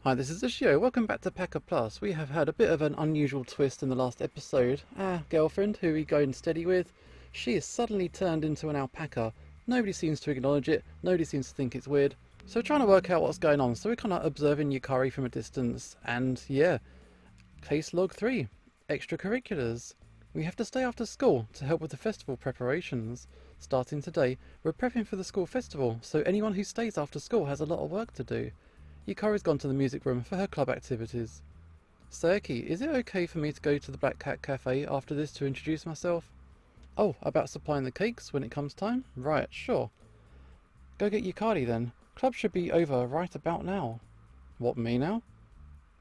Hi, this is Ishio. Welcome back to PacaPlus. We have had a bit of an unusual twist in the last episode. Our girlfriend, who we going steady with, she is suddenly turned into an alpaca. Nobody seems to acknowledge it, nobody seems to think it's weird. So we're trying to work out what's going on. So we're kind of observing Yukari from a distance, and yeah, case log 3, extracurriculars. We have to stay after school to help with the festival preparations. Starting today, we're prepping for the school festival, so anyone who stays after school has a lot of work to do. Yukari's gone to the music room for her club activities. Saeki, is it okay for me to go to the Black Cat Cafe after this to introduce myself? Oh, about supplying the cakes when it comes time? Right, sure. Go get Yukari then. Club should be over right about now. What, me now?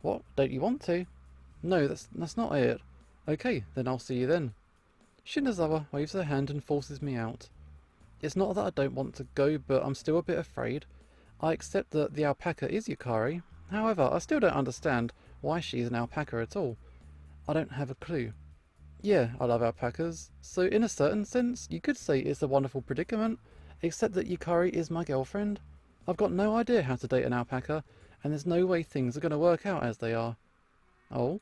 What, don't you want to? No, that's not it. Okay, then I'll see you then. Shinazawa waves her hand and forces me out. It's not that I don't want to go, but I'm still a bit afraid. I accept that the alpaca is Yukari. However, I still don't understand why she is an alpaca at all. I don't have a clue. Yeah, I love alpacas, so in a certain sense, you could say it's a wonderful predicament, except that Yukari is my girlfriend. I've got no idea how to date an alpaca, and there's no way things are going to work out as they are. Oh?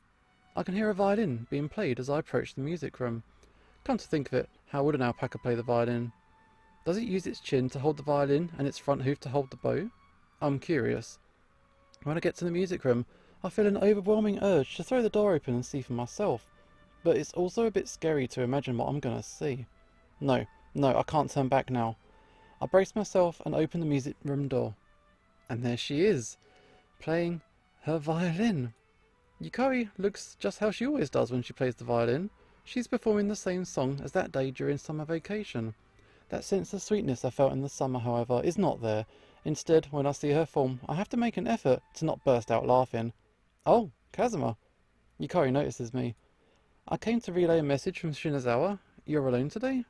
I can hear a violin being played as I approach the music room. Come to think of it, how would an alpaca play the violin? Does it use its chin to hold the violin and its front hoof to hold the bow? I'm curious. When I get to the music room, I feel an overwhelming urge to throw the door open and see for myself. But it's also a bit scary to imagine what I'm gonna see. No, I can't turn back now. I brace myself and open the music room door. And there she is, playing her violin. Yukari looks just how she always does when she plays the violin. She's performing the same song as that day during summer vacation. That sense of sweetness I felt in the summer, however, is not there. Instead, when I see her form, I have to make an effort to not burst out laughing. Oh, Kazuma. Yukari notices me. I came to relay a message from Shinazawa. You're alone today?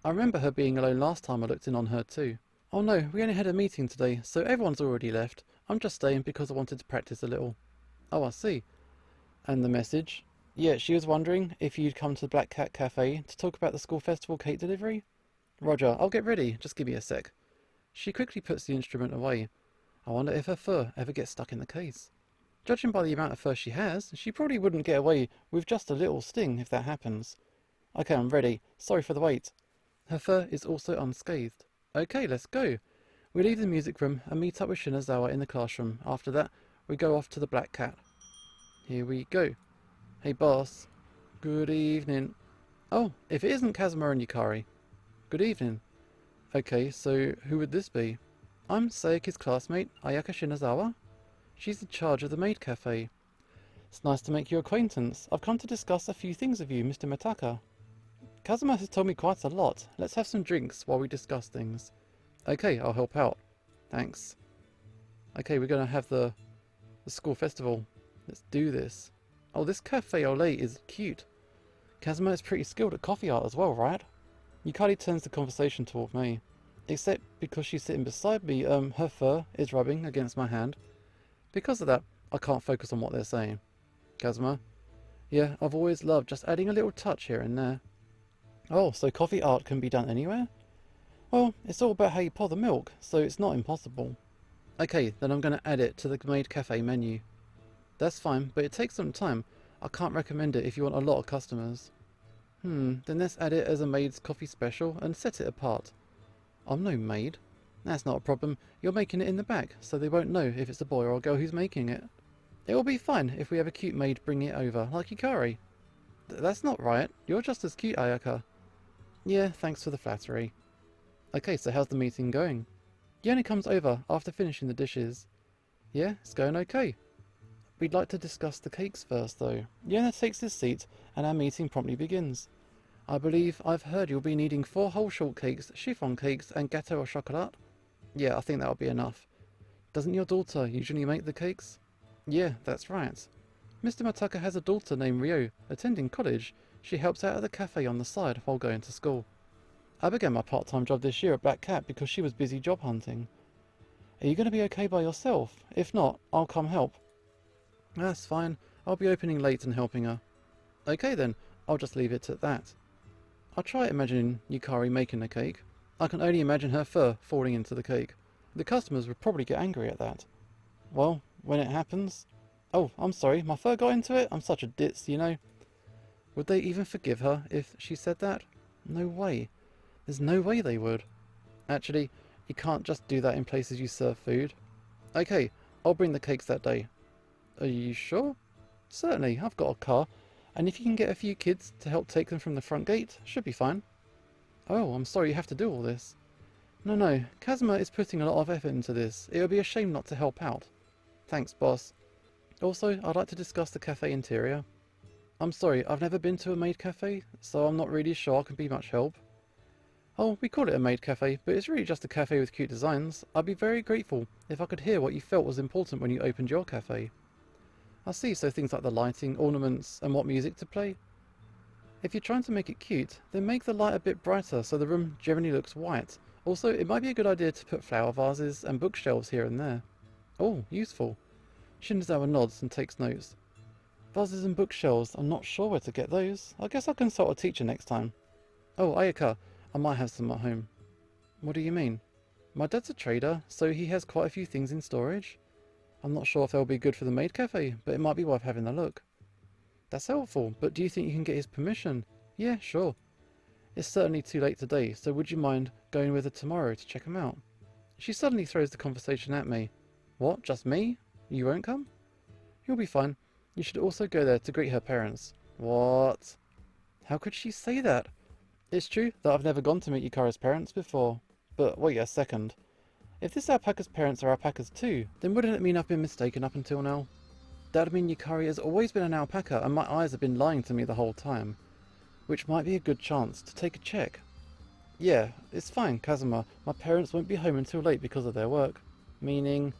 I remember her being alone last time I looked in on her too. Oh no, we only had a meeting today, so everyone's already left. I'm just staying because I wanted to practice a little. Oh, I see. And the message? Yeah, she was wondering if you'd come to the Black Cat Cafe to talk about the school festival cake delivery. Roger, I'll get ready. Just give me a sec. She quickly puts the instrument away. I wonder if her fur ever gets stuck in the case. Judging by the amount of fur she has, she probably wouldn't get away with just a little sting if that happens. Okay, I'm ready. Sorry for the wait. Her fur is also unscathed. Okay, let's go. We leave the music room and meet up with Shinazawa in the classroom. After that, we go off to the Black Cat. Here we go. Hey boss. Good evening. Oh, if it isn't Kazuma and Yukari. Good evening. Okay, so who would this be? I'm Saeki's classmate, Ayaka Shinazawa. She's in charge of the maid cafe. It's nice to make your acquaintance. I've come to discuss a few things with you, Mr. Mataka. Kazuma has told me quite a lot. Let's have some drinks while we discuss things. Okay, I'll help out. Thanks. Okay, we're going to have the school festival. Let's do this. Oh, this cafe au lait is cute. Kazuma is pretty skilled at coffee art as well, right? Yukari turns the conversation toward me. Except because she's sitting beside me, her fur is rubbing against my hand. Because of that, I can't focus on what they're saying. Kazuma? Yeah, I've always loved just adding a little touch here and there. Oh, so coffee art can be done anywhere? Well, it's all about how you pour the milk, so it's not impossible. Okay, then I'm going to add it to the maid cafe menu. That's fine, but it takes some time. I can't recommend it if you want a lot of customers. Then let's add it as a maid's coffee special and set it apart. I'm no maid. That's not a problem. You're making it in the back, so they won't know if it's a boy or a girl who's making it. It will be fine if we have a cute maid bring it over, like Yukari. That's not right. You're just as cute, Ayaka. Yeah, thanks for the flattery. Okay, so how's the meeting going? He only comes over after finishing the dishes. Yeah, it's going okay. We'd like to discuss the cakes first, though. Yona takes his seat, and our meeting promptly begins. I believe I've heard you'll be needing 4 whole shortcakes, chiffon cakes, and gâteau au chocolat? Yeah, I think that'll be enough. Doesn't your daughter usually make the cakes? Yeah, that's right. Mr. Mataka has a daughter named Ryo, attending college. She helps out at the cafe on the side while going to school. I began my part-time job this year at Black Cat because she was busy job hunting. Are you going to be okay by yourself? If not, I'll come help. That's fine. I'll be opening late and helping her. Okay then, I'll just leave it at that. I try imagining Yukari making the cake. I can only imagine her fur falling into the cake. The customers would probably get angry at that. Well, when it happens. Oh, I'm sorry, my fur got into it? I'm such a ditz, you know. Would they even forgive her if she said that? No way. There's no way they would. Actually, you can't just do that in places you serve food. Okay, I'll bring the cakes that day. Are you sure? Certainly, I've got a car, and if you can get a few kids to help take them from the front gate, should be fine. Oh, I'm sorry you have to do all this. No, Kazuma is putting a lot of effort into this. It would be a shame not to help out. Thanks, boss. Also, I'd like to discuss the cafe interior. I'm sorry, I've never been to a maid cafe, so I'm not really sure I can be much help. Oh, we call it a maid cafe, but it's really just a cafe with cute designs. I'd be very grateful if I could hear what you felt was important when you opened your cafe. I see, so things like the lighting, ornaments, and what music to play. If you're trying to make it cute, then make the light a bit brighter so the room generally looks white. Also, it might be a good idea to put flower vases and bookshelves here and there. Oh, useful. Shinizawa nods and takes notes. Vases and bookshelves, I'm not sure where to get those. I guess I'll consult a teacher next time. Oh, Ayaka, I might have some at home. What do you mean? My dad's a trader, so he has quite a few things in storage. I'm not sure if they'll be good for the maid cafe, but it might be worth having a look. That's helpful, but do you think you can get his permission? Yeah, sure. It's certainly too late today, so would you mind going with her tomorrow to check them out? She suddenly throws the conversation at me. What, just me? You won't come? You'll be fine. You should also go there to greet her parents. What? How could she say that? It's true that I've never gone to meet Yukari's parents before. But wait a second. If this alpaca's parents are alpacas too, then wouldn't it mean I've been mistaken up until now? That'd mean Yukari has always been an alpaca and my eyes have been lying to me the whole time. Which might be a good chance to take a check. Yeah, it's fine, Kazuma. My parents won't be home until late because of their work. Meaning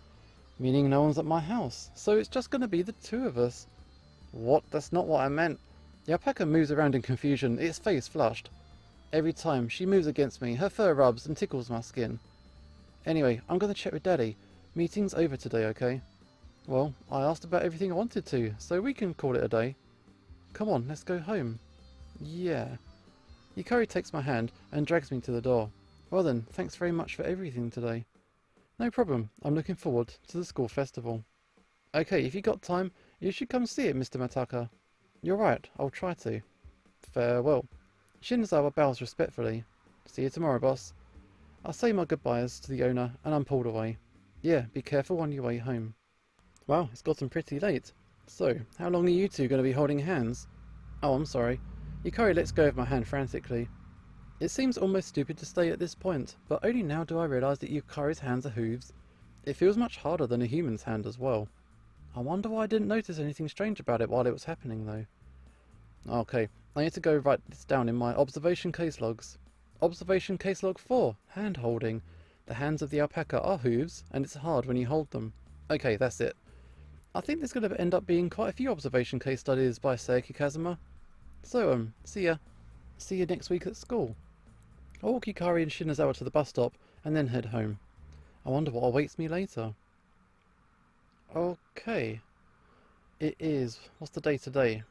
no one's at my house. So it's just going to be the two of us. What? That's not what I meant. The alpaca moves around in confusion, its face flushed. Every time she moves against me, her fur rubs and tickles my skin. Anyway, I'm going to check with Daddy. Meeting's over today, okay? Well, I asked about everything I wanted to, so we can call it a day. Come on, let's go home. Yeah. Yukari takes my hand and drags me to the door. Well then, thanks very much for everything today. No problem, I'm looking forward to the school festival. Okay, if you got time, you should come see it, Mr. Mataka. You're right, I'll try to. Farewell. Shinizawa bows respectfully. See you tomorrow, boss. I say my goodbyes to the owner and I'm pulled away. Yeah, be careful on your way home. Wow, it's gotten pretty late. So, how long are you two going to be holding hands? Oh, I'm sorry. Yukari lets go of my hand frantically. It seems almost stupid to stay at this point, but only now do I realise that Yukari's hands are hooves. It feels much harder than a human's hand as well. I wonder why I didn't notice anything strange about it while it was happening though. Okay, I need to go write this down in my observation case logs. Observation case log 4, hand holding. The hands of the alpaca are hooves, and it's hard when you hold them. Okay, that's it. I think there's going to end up being quite a few observation case studies by Seiki Kazuma. So, see ya. See you next week at school. I'll walk Yukari and Shinazawa to the bus stop, and then head home. I wonder what awaits me later. Okay. It is... what's the day today?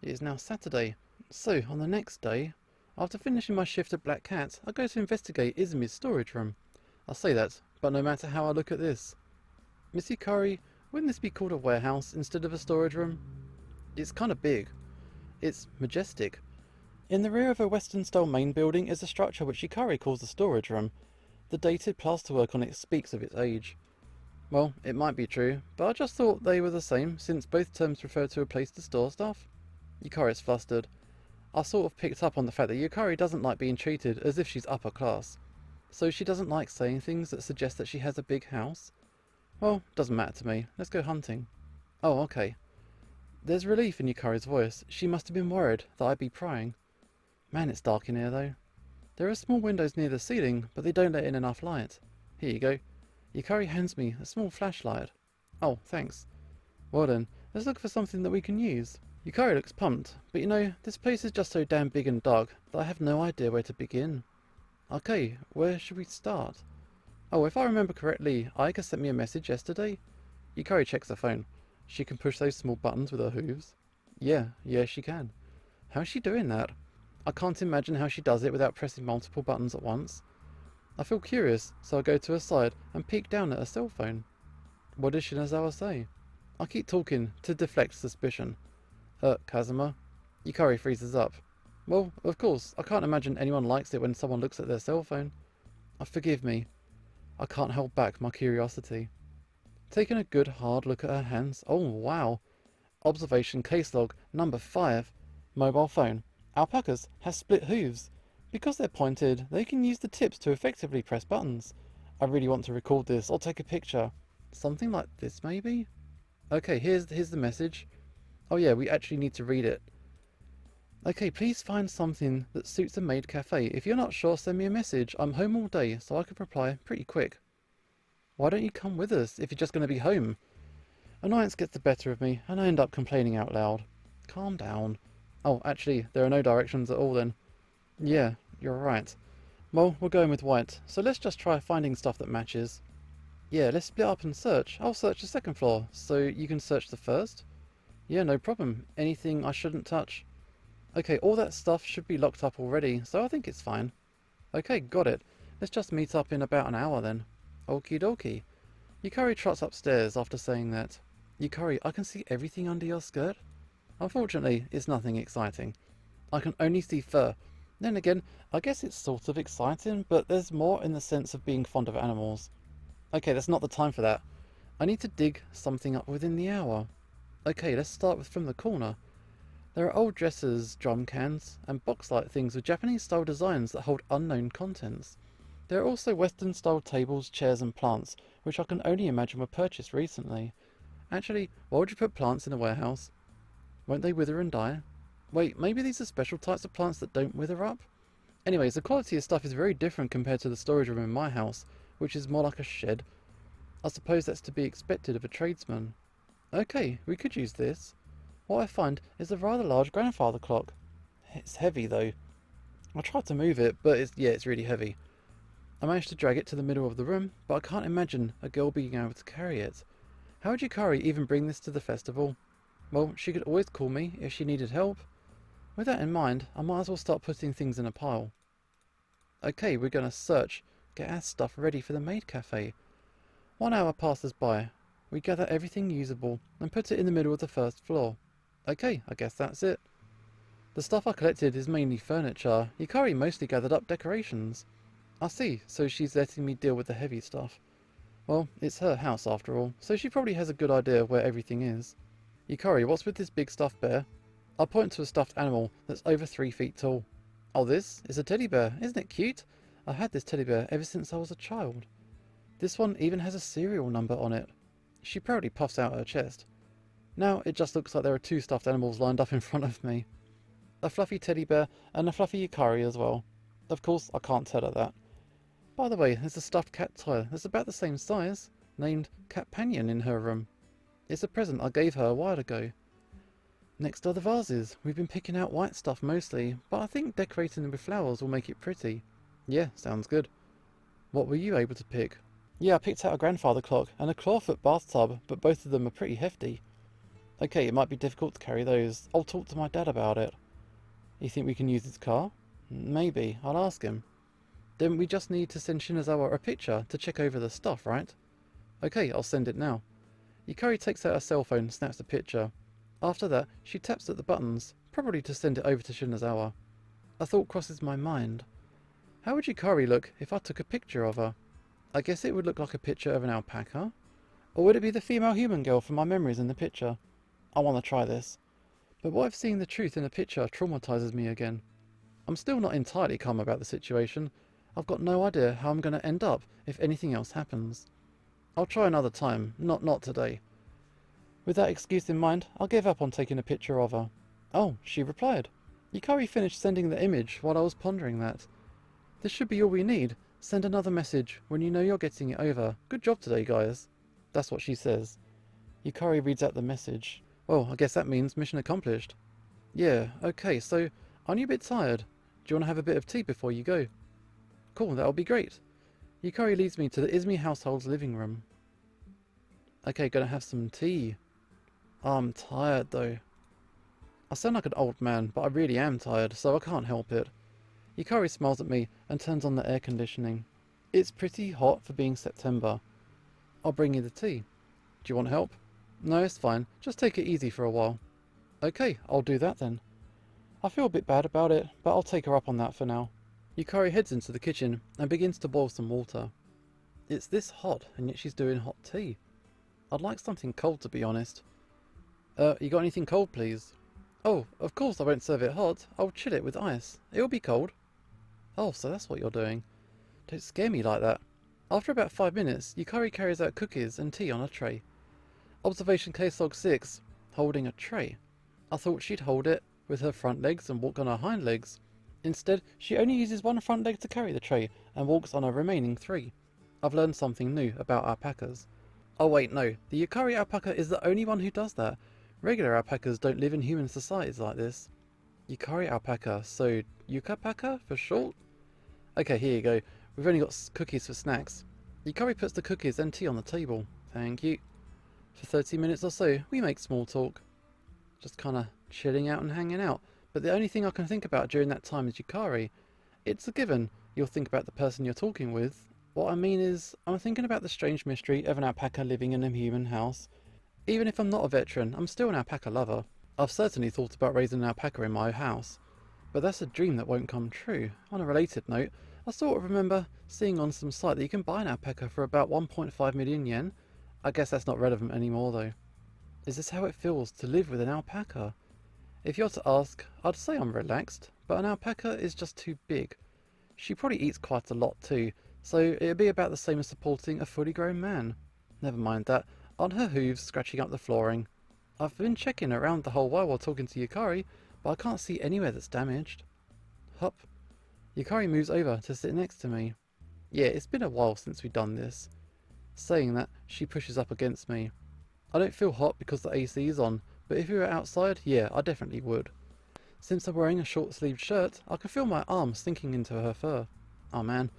It is now Saturday. So, on the next day, after finishing my shift at Black Cat, I go to investigate Izumi's storage room. I say that, but no matter how I look at this. Miss Yukari, wouldn't this be called a warehouse instead of a storage room? It's kind of big. It's majestic. In the rear of a Western-style main building is a structure which Yukari calls the storage room. The dated plasterwork on it speaks of its age. Well, it might be true, but I just thought they were the same, since both terms refer to a place to store stuff. Yukari's flustered. I sort of picked up on the fact that Yukari doesn't like being treated as if she's upper class. So she doesn't like saying things that suggest that she has a big house. Well, doesn't matter to me. Let's go hunting. Oh, okay. There's relief in Yukari's voice. She must have been worried that I'd be prying. Man, it's dark in here, though. There are small windows near the ceiling, but they don't let in enough light. Here you go. Yukari hands me a small flashlight. Oh, thanks. Well then, let's look for something that we can use. Yukari looks pumped, but you know, this place is just so damn big and dark that I have no idea where to begin. Okay, where should we start? Oh, if I remember correctly, Aika sent me a message yesterday. Yukari checks her phone. She can push those small buttons with her hooves. Yeah, she can. How's she doing that? I can't imagine how she does it without pressing multiple buttons at once. I feel curious, so I go to her side and peek down at her cell phone. What does Shinazawa say? I keep talking to deflect suspicion. Kazuma? Yukari freezes up. Well, of course, I can't imagine anyone likes it when someone looks at their cell phone. Forgive me. I can't hold back my curiosity. Taking a good hard look at her hands. Oh, wow. Observation case log number 5. Mobile phone. Alpacas have split hooves. Because they're pointed, they can use the tips to effectively press buttons. I really want to record this or take a picture. Something like this, maybe? Okay, here's the message. Oh yeah, we actually need to read it. Okay, please find something that suits a maid cafe. If you're not sure, send me a message. I'm home all day, so I can reply pretty quick. Why don't you come with us if you're just going to be home? Annoyance gets the better of me, and I end up complaining out loud. Calm down. Oh, actually, there are no directions at all then. Yeah, you're right. Well, we're going with white, so let's just try finding stuff that matches. Yeah, let's split up and search. I'll search the second floor, so you can search the first? Yeah, no problem. Anything I shouldn't touch? Okay, all that stuff should be locked up already, so I think it's fine. Okay, got it. Let's just meet up in about an hour then. Okie dokie. Yukari trots upstairs after saying that. Yukari, I can see everything under your skirt. Unfortunately, it's nothing exciting. I can only see fur. Then again, I guess it's sort of exciting, but there's more in the sense of being fond of animals. Okay, that's not the time for that. I need to dig something up within the hour. Okay, let's start with from the corner. There are old dressers, drum cans, and box-like things with Japanese-style designs that hold unknown contents. There are also Western-style tables, chairs, and plants, which I can only imagine were purchased recently. Actually, why would you put plants in a warehouse? Won't they wither and die? Wait, maybe these are special types of plants that don't wither up? Anyways, the quality of stuff is very different compared to the storage room in my house, which is more like a shed. I suppose that's to be expected of a tradesman. Okay, we could use this. What I find is a rather large grandfather clock. It's heavy though. I tried to move it, but it's really heavy. I managed to drag it to the middle of the room, but I can't imagine a girl being able to carry it. How would Yukari even bring this to the festival? Well, she could always call me if she needed help. With that in mind, I might as well start putting things in a pile. Okay, we're going to search, get our stuff ready for the maid cafe. 1 hour passes by. We gather everything usable and put it in the middle of the first floor. Okay, I guess that's it. The stuff I collected is mainly furniture. Yukari mostly gathered up decorations. I see, so she's letting me deal with the heavy stuff. Well, it's her house after all, so she probably has a good idea of where everything is. Yukari, what's with this big stuffed bear? I point to a stuffed animal that's over 3 feet tall. Oh, this is a teddy bear. Isn't it cute? I've had this teddy bear ever since I was a child. This one even has a serial number on it. She proudly puffs out her chest. Now it just looks like there are 2 stuffed animals lined up in front of me. A fluffy teddy bear and a fluffy Yukari as well. Of course, I can't tell her that. By the way, there's a stuffed cat toy that's about the same size, named Catpanion in her room. It's a present I gave her a while ago. Next are the vases. We've been picking out white stuff mostly, but I think decorating them with flowers will make it pretty. Yeah, sounds good. What were you able to pick? Yeah, I picked out a grandfather clock and a clawfoot bathtub, but both of them are pretty hefty. Okay, it might be difficult to carry those. I'll talk to my dad about it. You think we can use his car? Maybe. I'll ask him. Then we just need to send Shinazawa a picture to check over the stuff, right? Okay, I'll send it now. Yukari takes out her cell phone and snaps the picture. After that, she taps at the buttons, probably to send it over to Shinazawa. A thought crosses my mind. How would Yukari look if I took a picture of her? I guess it would look like a picture of an alpaca? Or would it be the female human girl from my memories in the picture? I want to try this. But what if seeing the truth in a picture traumatizes me again? I'm still not entirely calm about the situation. I've got no idea how I'm going to end up if anything else happens. I'll try another time, not today. With that excuse in mind, I'll give up on taking a picture of her. Oh, she replied. Yukari finished sending the image while I was pondering that. This should be all we need. Send another message when you know you're getting it over. Good job today, guys. That's what she says. Yukari reads out the message. Well, I guess that means mission accomplished. Yeah, okay, so aren't you a bit tired? Do you want to have a bit of tea before you go? Cool, that'll be great. Yukari leads me to the Izumi household's living room. Okay, gonna have some tea. Oh, I'm tired though. I sound like an old man, but I really am tired, so I can't help it. Yukari smiles at me and turns on the air conditioning. It's pretty hot for being September. I'll bring you the tea. Do you want help? No, it's fine. Just take it easy for a while. Okay, I'll do that then. I feel a bit bad about it, but I'll take her up on that for now. Yukari heads into the kitchen and begins to boil some water. It's this hot, and yet she's doing hot tea. I'd like something cold, to be honest. You got anything cold, please? Oh, of course I won't serve it hot. I'll chill it with ice. It'll be cold. Oh, so that's what you're doing. Don't scare me like that. After about 5 minutes, Yukari carries out cookies and tea on a tray. Observation case log 6. Holding a tray. I thought she'd hold it with her front legs and walk on her hind legs. Instead, she only uses one front leg to carry the tray and walks on her remaining 3. I've learned something new about alpacas. Oh wait, no. The Yukari alpaca is the only one who does that. Regular alpacas don't live in human societies like this. Yukari alpaca, so Yucapaca for short? Okay, here you go. We've only got cookies for snacks. Yukari puts the cookies and tea on the table. Thank you. For 30 minutes or so, we make small talk. Just kinda chilling out and hanging out. But the only thing I can think about during that time is Yukari. It's a given. You'll think about the person you're talking with. What I mean is, I'm thinking about the strange mystery of an alpaca living in a human house. Even if I'm not a veteran, I'm still an alpaca lover. I've certainly thought about raising an alpaca in my house. But that's a dream that won't come true. On a related note, I sort of remember seeing on some site that you can buy an alpaca for about 1.5 million yen. I guess that's not relevant anymore though. Is this how it feels to live with an alpaca? If you're to ask, I'd say I'm relaxed, but an alpaca is just too big. She probably eats quite a lot too, so it'd be about the same as supporting a fully grown man. Never mind that, on her hooves scratching up the flooring. I've been checking around the whole while talking to Yukari, but I can't see anywhere that's damaged. Hup. Yukari moves over to sit next to me. Yeah, it's been a while since we've done this. Saying that, she pushes up against me. I don't feel hot because the AC is on, but if we were outside, yeah, I definitely would. Since I'm wearing a short-sleeved shirt, I can feel my arms sinking into her fur. Oh man,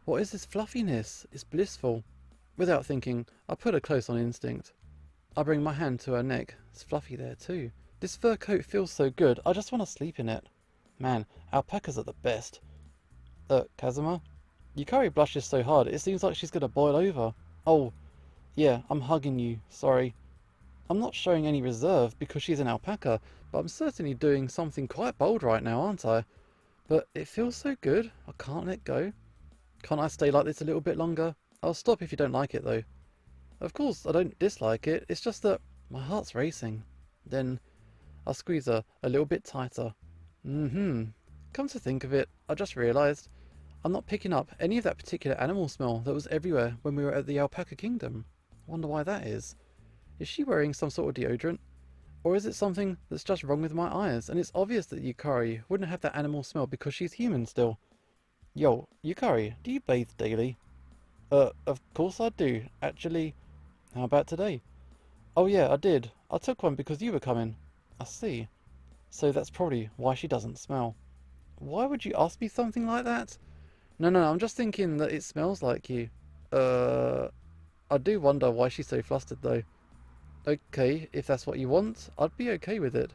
what is this fluffiness? It's blissful. Without thinking, I put her close on instinct. I bring my hand to her neck. It's fluffy there too. This fur coat feels so good, I just want to sleep in it. Man, alpacas are the best. Kazuma? Yukari blushes so hard, it seems like she's gonna boil over. Oh, yeah, I'm hugging you, sorry. I'm not showing any reserve because she's an alpaca, but I'm certainly doing something quite bold right now, aren't I? But it feels so good, I can't let go. Can't I stay like this a little bit longer? I'll stop if you don't like it though. Of course, I don't dislike it, it's just that my heart's racing. Then I'll squeeze her a little bit tighter. Come to think of it, I just realised I'm not picking up any of that particular animal smell that was everywhere when we were at the Alpaca Kingdom. Wonder why that is. Is she wearing some sort of deodorant? Or is it something that's just wrong with my eyes and it's obvious that Yukari wouldn't have that animal smell because she's human still? Yo, Yukari, do you bathe daily? Of course I do. Actually, how about today? Oh yeah, I did. I took one because you were coming. I see. So that's probably why she doesn't smell. Why would you ask me something like that? No, I'm just thinking that it smells like you. I do wonder why she's so flustered though. Okay, if that's what you want, I'd be okay with it.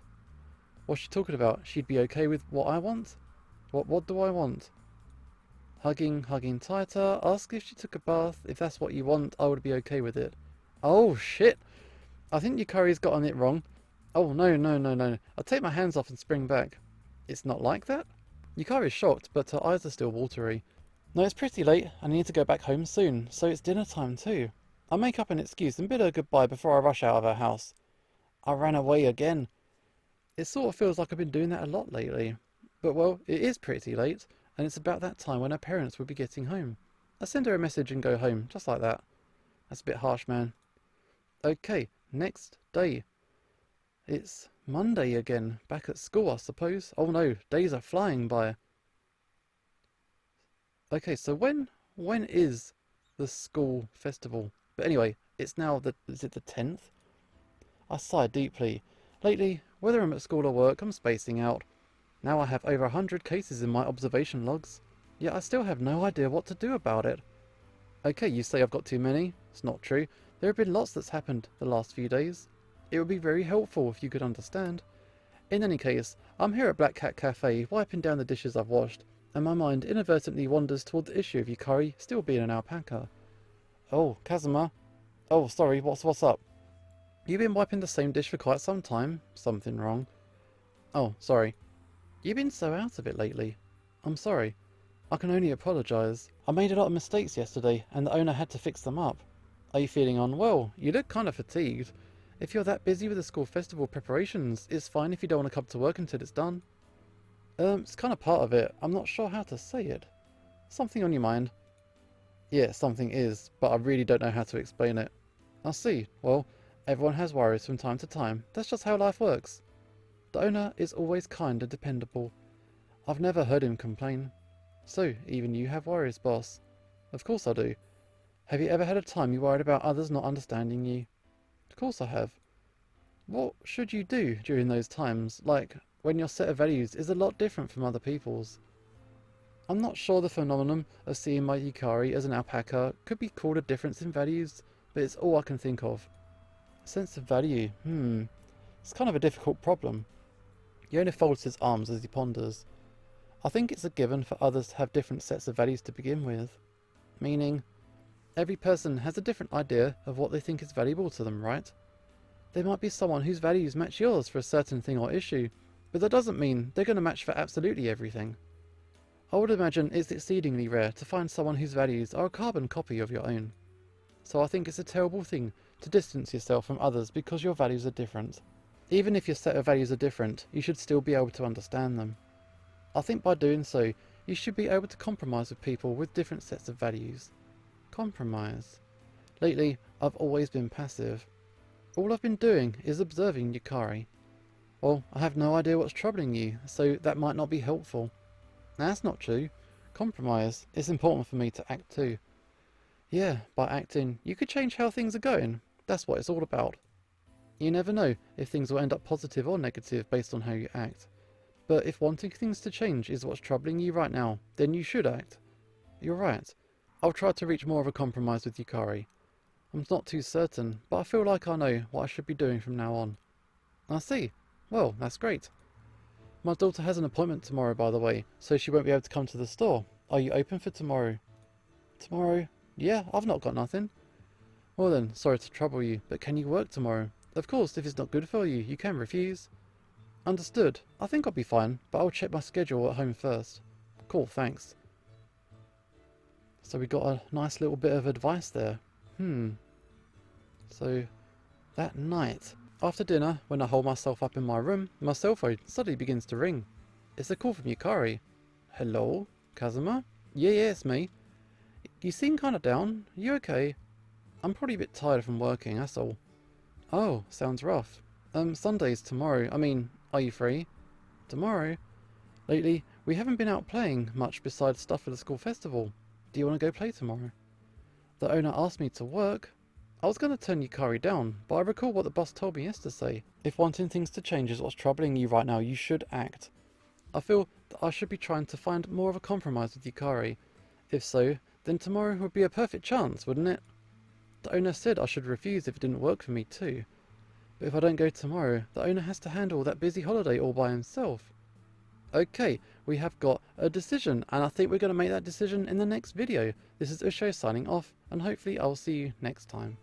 What's she talking about? She'd be okay with what I want? What do I want? Hugging tighter, ask if she took a bath. If that's what you want, I would be okay with it. Oh shit! I think Yukari's gotten it wrong. Oh no. I'll take my hands off and spring back. It's not like that? Yukari's shocked, but her eyes are still watery. No, it's pretty late. I need to go back home soon, so it's dinner time too. I make up an excuse and bid her goodbye before I rush out of her house. I ran away again. It sort of feels like I've been doing that a lot lately. But well, it is pretty late, and it's about that time when her parents would be getting home. I send her a message and go home, just like that. That's a bit harsh, man. Okay, next day. It's Monday again, back at school I suppose. Oh no, days are flying by. Okay, so when is the school festival? But anyway, it's now is it the 10th? I sigh deeply. Lately, whether I'm at school or work, I'm spacing out. Now I have over 100 cases in my observation logs, yet I still have no idea what to do about it. Okay, you say I've got too many. It's not true. There have been lots that's happened the last few days. It would be very helpful if you could understand. In any case, I'm here at Black Cat Cafe wiping down the dishes I've washed, and my mind inadvertently wanders toward the issue of Yukari still being an alpaca. Oh, Kazuma. Oh, sorry, what's up? You've been wiping the same dish for quite some time. Something wrong. Oh, sorry. You've been so out of it lately. I'm sorry. I can only apologise. I made a lot of mistakes yesterday, and the owner had to fix them up. Are you feeling unwell? You look kind of fatigued. If you're that busy with the school festival preparations, it's fine if you don't want to come to work until it's done. It's kind of part of it. I'm not sure how to say it. Something on your mind? Yeah, something is, but I really don't know how to explain it. I see. Well, everyone has worries from time to time. That's just how life works. The owner is always kind and dependable. I've never heard him complain. So, even you have worries, boss? Of course I do. Have you ever had a time you worried about others not understanding you? Of course I have. What should you do during those times, like when your set of values is a lot different from other people's? I'm not sure the phenomenon of seeing my Yuraki as an alpaca could be called a difference in values, but it's all I can think of. Sense of value, it's kind of a difficult problem. Yona folds his arms as he ponders. I think it's a given for others to have different sets of values to begin with. Meaning, every person has a different idea of what they think is valuable to them, right? There might be someone whose values match yours for a certain thing or issue, but that doesn't mean they're going to match for absolutely everything. I would imagine it's exceedingly rare to find someone whose values are a carbon copy of your own. So I think it's a terrible thing to distance yourself from others because your values are different. Even if your set of values are different, you should still be able to understand them. I think by doing so, you should be able to compromise with people with different sets of values. Compromise. Lately, I've always been passive. All I've been doing is observing Yuraki. Well, I have no idea what's troubling you, so that might not be helpful. That's not true. Compromise. It's important for me to act too. Yeah, by acting, you could change how things are going. That's what it's all about. You never know if things will end up positive or negative based on how you act. But if wanting things to change is what's troubling you right now, then you should act. You're right. I'll try to reach more of a compromise with Yuraki. I'm not too certain, but I feel like I know what I should be doing from now on. I see. Well, that's great. My daughter has an appointment tomorrow, by the way, so she won't be able to come to the store. Are you open for tomorrow? Tomorrow? Yeah, I've not got nothing. Well then, sorry to trouble you, but can you work tomorrow? Of course, if it's not good for you, you can refuse. Understood. I think I'll be fine, but I'll check my schedule at home first. Cool, thanks. So we got a nice little bit of advice there. So, that night, after dinner, when I hold myself up in my room, my cell phone suddenly begins to ring. It's a call from Yuraki. Hello? Kazuma? Yeah, it's me. You seem kinda down. You okay? I'm probably a bit tired from working, that's all. Oh, sounds rough. Sunday's tomorrow. I mean, are you free? Tomorrow? Lately, we haven't been out playing much besides stuff for the school festival. Do you want to go play tomorrow? The owner asked me to work. I was going to turn Yuraki down, but I recall what the boss told me yesterday. If wanting things to change is what's troubling you right now, you should act. I feel that I should be trying to find more of a compromise with Yuraki. If so, then tomorrow would be a perfect chance, wouldn't it? The owner said I should refuse if it didn't work for me too. But if I don't go tomorrow, the owner has to handle that busy holiday all by himself. Okay, we have got a decision, and I think we're going to make that decision in the next video. This is Usho signing off, and hopefully I'll see you next time.